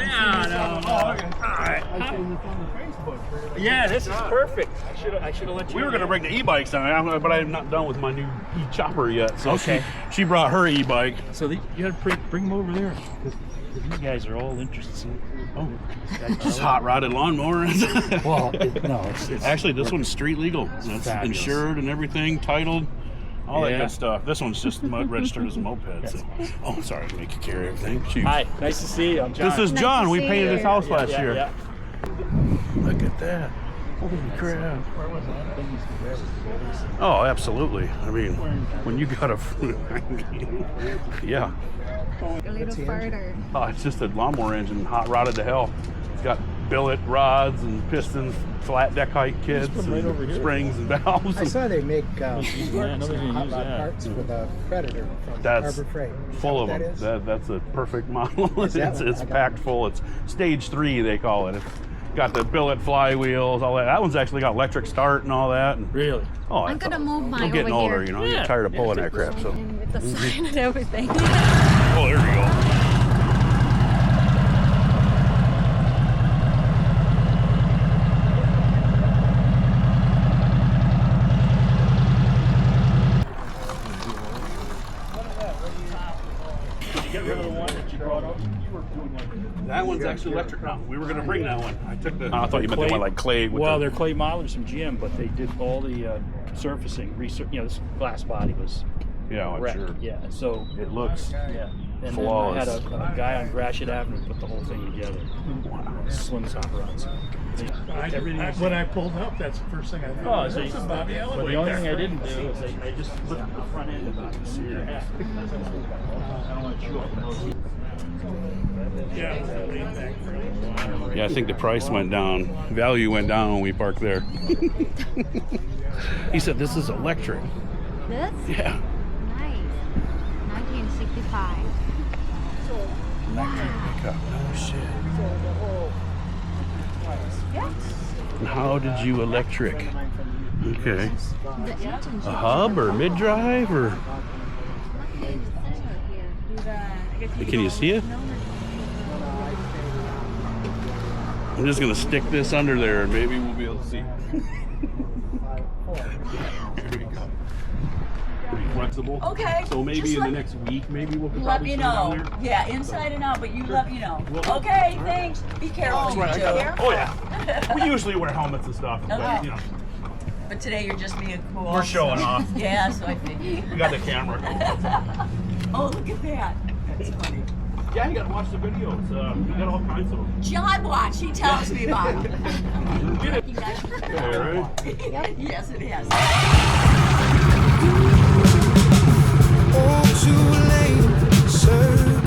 No. All right. Yeah, this is perfect. I should have let you. We were going to bring the e-bikes down, but I'm not done with my new e-chopper yet. So okay. She brought her e-bike. So you got to bring them over there because you guys are all interested in. Oh, just hot rodded lawnmower. Well, no, it's actually this one's street legal. It's insured and everything, titled. All that good stuff. This one's just registered as a moped. So. Oh, sorry to make you carry everything. Shoot. Hi, nice to see you. I'm John. This is John. We painted his house last year. Yeah. Look at that. Holy crap. Oh, absolutely. I mean, when you got a... yeah. A little further. Oh, it's just a lawnmower engine, hot rodded to hell. It's got billet rods and pistons, flat deck height kits, and springs and valves. I saw they make hot rod parts for the Predator from Harbor Freight. Full of them. That's a perfect model. It's packed full. It's stage 3, they call it. It's got the billet flywheels, all that. That one's actually got electric start and all that. And, really? Oh, I'm gonna move mine I'm getting over older, here. you know. I'm tired of pulling that crap. So. And with the sign and everything. Oh, there you go. That one's actually electric now. We were going to bring that one. I took the. I thought you meant they went like clay. They're clay modelers from GM, but they did all the surfacing. You know, this glass body was. Yeah, I'm sure. Yeah, so it looks. Yeah. And flawless. then I had a guy on Gratiot Avenue put the whole thing together. Wow. Slim top rods. When I pulled up, that's the first thing I thought. Oh, so that's about the elevator. But the only thing I didn't do is I just flipped the front end about this year. I don't want to chew up those. Yeah, I think the price went down. Value went down when we parked there. He said this is electric. This? Yeah. Nice. 1965. Wow. No shit. Yeah. And how did you electric? Okay. The engine. A hub or mid-drive or? Can you see it? I'm just gonna stick this under there and maybe we'll be able to see. There we go. Pretty flexible. Okay. So maybe in the next week, maybe we'll let me know. Yeah, inside and out, but you let me know. Okay, thanks. Be careful. Oh yeah. We usually wear helmets and stuff. Okay. But, you know. But today you're just being cool. We're showing off. Yeah, so I think. We got the camera. Oh, look at that. That's funny. Yeah, you gotta watch the videos. We got all kinds of them. John watch, he tells me about it. Okay, right? Yes, it is. Oh, too late, sir.